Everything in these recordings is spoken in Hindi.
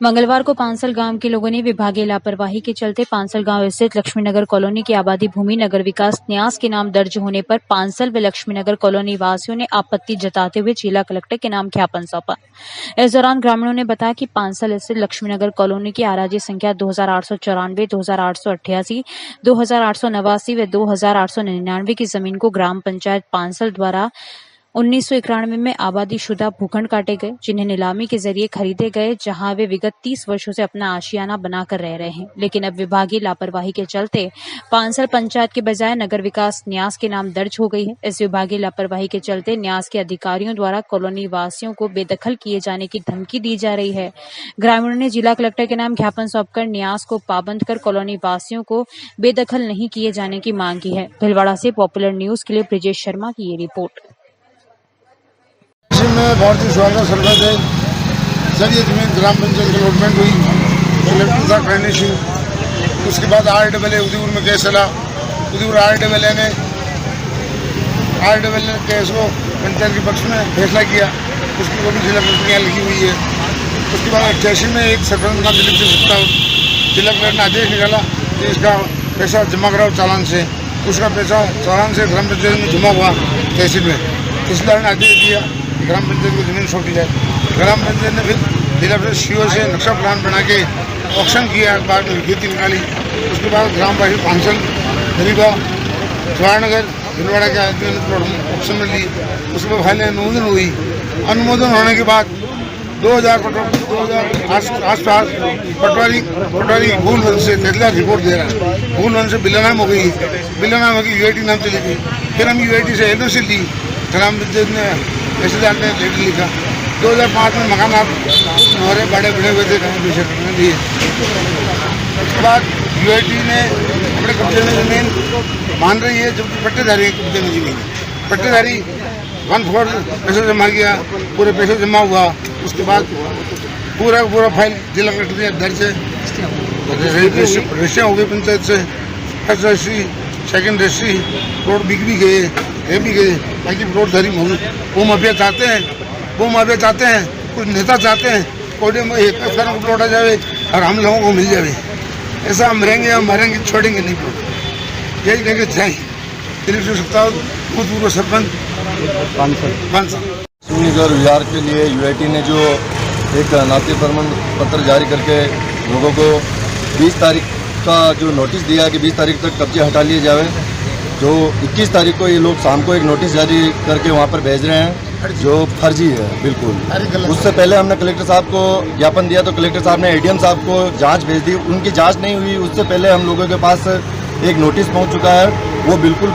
मंगलवार को पांसल गांव के लोगों ने विभागीय लापरवाही के चलते पांसल गांव स्थित लक्ष्मीनगर कॉलोनी की आबादी भूमि नगर विकास न्यास के नाम दर्ज होने पर पांसल व लक्ष्मीनगर कॉलोनी वासियों ने आपत्ति जताते हुए जिला कलेक्टर के नाम ज्ञापन सौंपा। इस दौरान ग्रामीणों ने बताया कि पांसल स्थित लक्ष्मीनगर कॉलोनी की आराजी संख्या 2894, 2888, 2889 व 2899 की जमीन को ग्राम पंचायत पांसल द्वारा 1991 में आबादी शुदा भूखंड काटे गए, जिन्हें नीलामी के जरिए खरीदे गए, जहां वे विगत 30 वर्षों से अपना आशियाना बनाकर रह रहे हैं। लेकिन अब विभागीय लापरवाही के चलते पांसल पंचायत के बजाय नगर विकास न्यास के नाम दर्ज हो गई है। इस विभागीय लापरवाही के चलते न्यास के अधिकारियों द्वारा कॉलोनी वासियों को बेदखल किए जाने की धमकी दी जा रही है। ग्रामीणों ने जिला कलेक्टर के नाम ज्ञापन सौंपकर न्यास को पाबंद कर कॉलोनी वासियों को बेदखल नहीं किए जाने की मांग की है। भीलवाड़ा से पॉपुलर न्यूज के लिए ब्रिजेश शर्मा की ये रिपोर्ट। में भारतीय स्वागत सरकार है सर, ये जमीन ग्राम पंचायत की अलॉटमेंट हुई, कलेक्टर था कहने से। उसके बाद RWA उदयपुर में केस चला। उदयपुर RWA ने केस को पंचायत के पक्ष में फैसला किया। उसकी कॉपी जिला कलेक्टर यहाँ लिखी हुई है। उसके बाद 88 में एक सरपंच का दिलीप से सकता जिला कलेक्टर ने आदेश निकाला कि इसका पैसा जमा कराओ चालान से। उसका पैसा चालान से ग्राम पंचायत में जमा हुआ तहसील में। तहसीलदार ने आदेश दिया ग्राम पंचायत को जमीन सौंपी जाए। ग्राम पंचायत ने फिर जिला CO से नक्शा प्लान बना के ऑक्शन किया, बाद में विज्ञप्ति निकाली। उसके बाद ग्रामवासी पांसल, गरीबा, जवाहरनगर, भीलवाड़ा के ऑक्शन में ली। उसमें फाइलें अनुमोदन हुई। अनुमोदन होने के बाद 2000 आसपास पटवारी भूल वन से तहसीलदार रिपोर्ट दे रहा है। भूल वन से बिलनाम हो गई, बिलनाम हो गई, UIT नाम चली गई। फिर हम UIT से LOC ली। ग्राम पंचायत ने तहसीलदार ने लेटर लिखा। 2005 में मकान आप हमारे बड़े हुए थे लिए। उसके बाद UIT ने अपने कब्जे में जमीन मान रही है, जबकि पट्टेदारी के कब्जे में जमीन है। पट्टेदारी 1/4 पैसा जमा किया, पूरे पैसे जमा हुआ। उसके बाद पूरा फाइल जिला कलेक्टर दर्ज है। रजिस्ट्रियाँ हो गई पंचायत से, first registry, second registry, plot बिक भी गए, ये भी गए। बाकी प्लॉट धरी वो माफिया चाहते हैं, कुछ नेता चाहते हैं कोडे में एक प्लॉट आ जाए और हम लोगों को मिल जाए। ऐसा हम रहेंगे, हम मरेंगे, छोड़ेंगे नहीं प्लॉट। यही लेके चाहिए। दिलीप से सकता भूतपूर्व सरपंच लक्ष्मीनगर विहार के लिए UIT ने जो एक नाते प्रमाण पत्र जारी करके लोगों को 20 तारीख का जो नोटिस दिया कि 20 तारीख तक कब्जे हटा लिए जाए, जो 21 तारीख को ये लोग शाम को एक नोटिस जारी करके वहाँ पर भेज रहे हैं, जो फर्जी है बिल्कुल। उससे पहले हमने कलेक्टर साहब को ज्ञापन दिया तो कलेक्टर साहब ने ADM साहब को जांच भेज दी। उनकी जांच नहीं हुई, उससे पहले हम लोगों के पास एक नोटिस पहुँच चुका है। वो बिल्कुल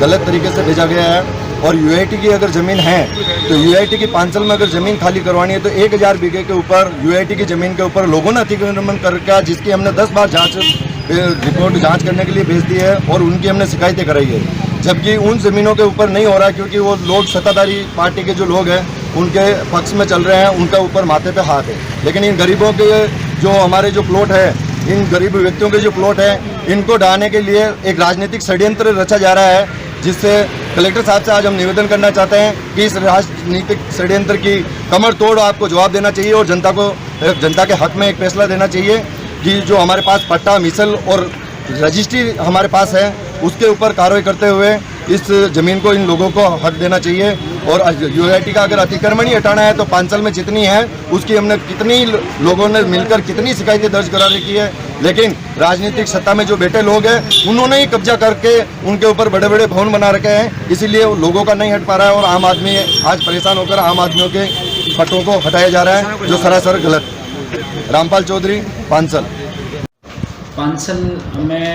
गलत तरीके से भेजा गया है। और UIT की अगर ज़मीन है तो UIT की पांसल में अगर ज़मीन खाली करवानी है तो 1000 बीघे के ऊपर UIT की ज़मीन के ऊपर लोगों ने अतिक्रमण करके, जिसकी हमने 10 बार रिपोर्ट जांच करने के लिए भेज दी है और उनकी हमने शिकायतें कराई है। जबकि उन ज़मीनों के ऊपर नहीं हो रहा, क्योंकि वो लोग सत्ताधारी पार्टी के जो लोग हैं उनके पक्ष में चल रहे हैं, उनका ऊपर माथे पे हाथ है। लेकिन इन गरीबों के जो हमारे जो प्लॉट है, इन गरीब व्यक्तियों के जो प्लॉट है, इनको ढाने के लिए एक राजनीतिक षड्यंत्र रचा जा रहा है, जिससे कलेक्टर साहब से आज हम निवेदन करना चाहते हैं कि इस राजनीतिक षड्यंत्र की कमर तोड़ आपको जवाब देना चाहिए और जनता के हक में एक फैसला देना चाहिए कि जो हमारे पास पट्टा, मिसल और रजिस्ट्री हमारे पास है, उसके ऊपर कार्रवाई करते हुए इस ज़मीन को इन लोगों को हक देना चाहिए। और UIT का अगर अतिक्रमण ही हटाना है तो पांसल में जितनी है उसकी हमने कितनी लोगों ने मिलकर कितनी शिकायतें दर्ज करा रखी है, लेकिन राजनीतिक सत्ता में जो बैठे लोग हैं उन्होंने ही कब्जा करके उनके ऊपर बड़े बड़े भवन बना रखे हैं, इसीलिए लोगों का नहीं हट पा रहा है और आम आदमी आज परेशान होकर आम आदमियों के पट्टों को हटाया जा रहा है, जो सरासर गलत। रामपाल चौधरी, पांसल में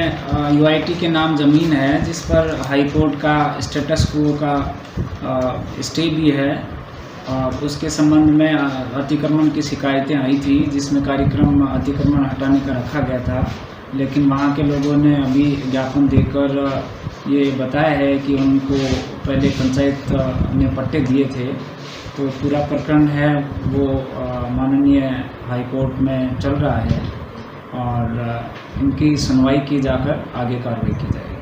UIT के नाम ज़मीन है, जिस पर हाई कोर्ट का स्टेटस क्वो का स्टे भी है। और उसके संबंध में अतिक्रमण की शिकायतें आई थी, जिसमें कार्यक्रम अतिक्रमण हटाने का रखा गया था। लेकिन वहाँ के लोगों ने अभी ज्ञापन देकर ये बताया है कि उनको पहले पंचायत ने पट्टे दिए थे। तो पूरा प्रकरण है वो माननीय हाई कोर्ट में चल रहा है और इनकी सुनवाई की जाकर आगे कार्रवाई की जाएगी।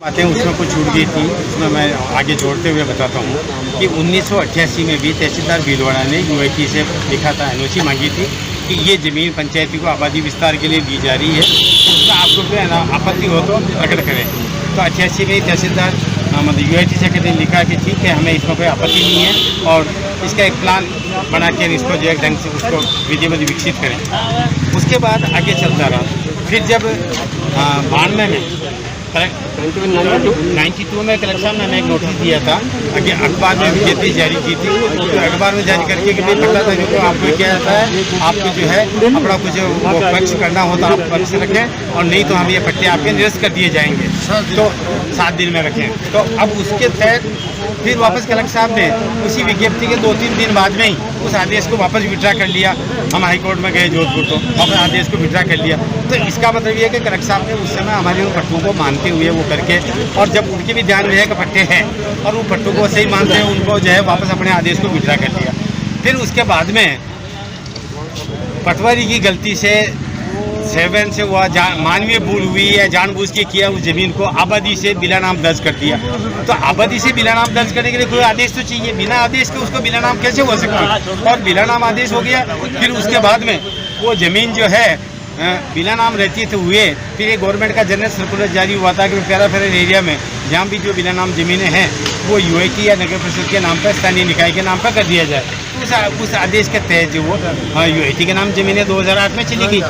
बातें उसमें कुछ छूट गई थी, उसमें मैं आगे जोड़ते हुए बताता हूँ कि 1988 में भी तहसीलदार भीलवाड़ा ने यूआईटी से लिखा था, एनओसी मांगी थी कि ये ज़मीन पंचायती को आबादी विस्तार के लिए दी जा रही है, उसमें आपको कोई आपत्ति हो तो प्रकट करें। तो 88 में तहसीलदार मतलब यूआईटी से कहते लिखा कि ठीक है, हमें इसमें कोई आपत्ति नहीं है और इसका एक प्लान बना के इसको जो एक ढंग से उसको विधिवत विकसित करें। उसके बाद आगे चलता रहा। फिर जब 92 में 92 में कलेक्टर साहब ने एक नोटिस दिया था कि अखबार में विज्ञप्ति जारी की थी, तो अखबार में जारी करके कि भाई पट्टाधारी को आपको क्या आता है, आपको जो है अपना कुछ वो पक्ष करना होता आप पक्ष रखें और नहीं तो हम ये पट्टे आपके निरस्त कर दिए जाएंगे, तो 7 दिन में रखें। तो अब उसके तहत फिर वापस कलेक्टर साहब ने उसी विज्ञप्ति के 2-3 दिन बाद में ही उस आदेश को वापस विड्रा कर लिया। हम हाई कोर्ट में गए जोधपुर, तो वापस आदेश को विड्रा कर लिया। तो इसका मतलब ये है कि कलेक्टर साहब ने उस समय हमारे उन पट्टों को मानते हुए वो करके, और जब उनके भी ध्यान में है कि पट्टे हैं और वो पट्टों को सही मानते हैं, उनको जो है वापस अपने आदेश को विड्रा कर लिया। फिर उसके बाद में पटवारी की गलती से 7 से हुआ मानवीय भूल हुई है, जानबूझ के किया, उस जमीन को आबादी से बिला नाम दर्ज कर दिया। तो आबादी से बिला नाम दर्ज करने के लिए कोई आदेश तो चाहिए, बिना आदेश के उसको बिला नाम कैसे हो सकता है? और बिला नाम आदेश हो गया। फिर उसके बाद में वो जमीन जो है बिला नाम रहती तो हुए, फिर ये गवर्नमेंट का जनरल सर्कुलर जारी हुआ था कि पैराफेरल एरिया में जहाँ भी जो बिला नाम ज़मीनें हैं वो यूआईटी या नगर परिषद के नाम पर, स्थानीय निकाय के नाम पर कर दिया जाए। तो उस आदेश के तहत जो वो यूआईटी के नाम ज़मीनें 2008 में चली गई।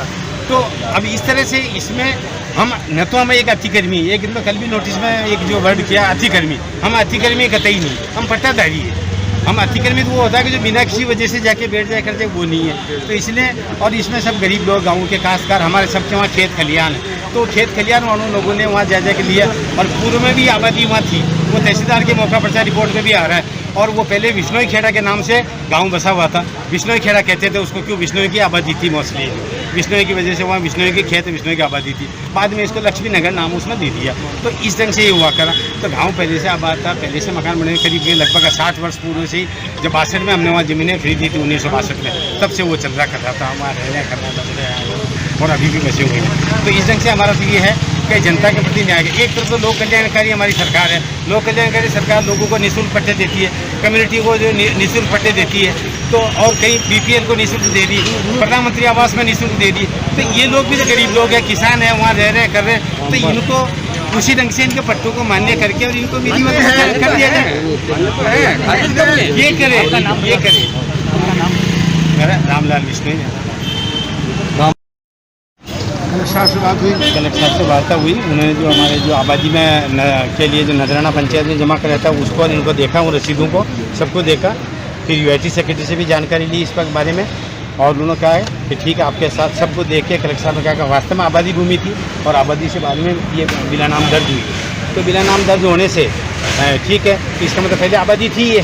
तो अब इस तरह से इसमें हम न तो हमें एक अतिक्रमी, एक दिन में कल भी नोटिस में एक जो वर्ड किया अतिक्रमी, हम अतिक्रमी कतई नहीं, हम पट्टाधारी है। हम अतिक्रमित वो होता है कि जो बिना किसी वजह से जाके बैठ जाए करते, वो नहीं है। तो इसलिए, और इसमें सब गरीब लोग, गाँव के काश्तकार, हमारे सबके वहाँ खेत खलियान है, तो खेत खलियान वालों लोगों ने वहाँ जा के लिया। और पूर्व में भी आबादी वहाँ थी, वो तहसीलदार के मौका पर्चा रिपोर्ट में भी आ रहा है। और वो पहले विश्नोई खेड़ा के नाम से गांव बसा हुआ था, विश्नोई खेड़ा कहते थे उसको, क्यों? विश्नोई की आबादी थी मोस्टली, विश्नोई की वजह से वहाँ विश्नोई के खेत, विश्नोई की आबादी थी। बाद में इसको लक्ष्मी नगर नाम उसमें दे दिया। तो इस ढंग से ये हुआ करा। तो गांव पहले से आबाद था, पहले से मकान बने, करीब लगभग 60 वर्ष पूर्व से ही, जब 62 में हमने वहाँ ज़मीनें खरीदी थी 1962 में, तब से वो चल रहा कर रहा था, हमारा रहना करना था और अभी भी बचे हुए हैं। तो इस ढंग से हमारा तो ये है कि जनता के प्रति न्याय। एक तरफ तो लोक कल्याणकारी हमारी सरकार है, लोक कल्याणकारी सरकार लोगों को निःशुल्क पट्टे देती है, कम्युनिटी को जो निःशुल्क पट्टे देती है, तो और कहीं बीपीएल को निःशुल्क दे दी, प्रधानमंत्री आवास में निःशुल्क दे दी। तो ये लोग भी तो गरीब लोग हैं, किसान हैं, वहाँ रह रहे कर रहे, तो इनको उसी ढंग से इनके पट्टों को मान्य करके और इनको विधिवत कर दिया जाए। ये करे मेरा रामलाल विष्णु। कलेक्टर साहब से वार्ता हुई, उन्होंने जो हमारे जो आबादी में के लिए जो नजराना पंचायत में जमा कराया था उसको और इनको देखा, उन रसीदों को सबको देखा। फिर यूआईटी सेक्रेटरी से भी जानकारी ली इस बारे में, और उन्होंने कहा है कि ठीक है आपके साथ, सबको देख के कलेक्टर साहब ने कहा कि वास्तव में आबादी भूमि थी और आबादी से बाद में ये बिला नाम दर्ज हुई। तो बिला नाम दर्ज होने से ठीक है, इसका मतलब पहले आबादी थी ये।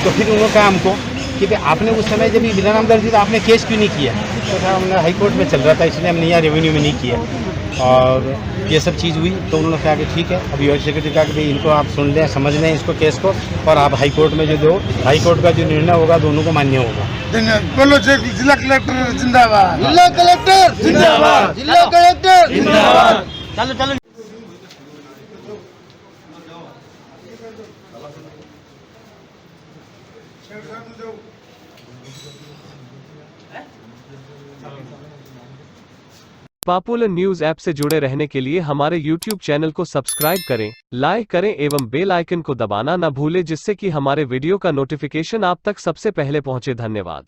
तो फिर उन्होंने कहा हमको कि आपने उस समय जब ये बिला नाम दर्ज हुई तो आपने केस क्यों नहीं किया? तो था हमने हाई कोर्ट में चल रहा था, इसलिए हमने यहाँ रेवेन्यू में नहीं किया। और ये सब चीज़ हुई तो उन्होंने कहा कि ठीक है, अब यूआईटी सेक्रेटरी कहा कि भाई इनको आप सुन लें, समझ लें इसको केस को, और आप हाई कोर्ट में जो दो, हाई कोर्ट का जो निर्णय होगा दोनों को मान्य होगा। बोलो जिला कलेक्टर जिंदाबाद, जिला कलेक्टर जिंदाबाद, जिला कलेक्टर जिंदाबाद। चलो चलो। पॉपुलर न्यूज ऐप से जुड़े रहने के लिए हमारे YouTube चैनल को सब्सक्राइब करें, लाइक करें एवं बेल आइकन को दबाना न भूलें, जिससे कि हमारे वीडियो का नोटिफिकेशन आप तक सबसे पहले पहुंचे। धन्यवाद।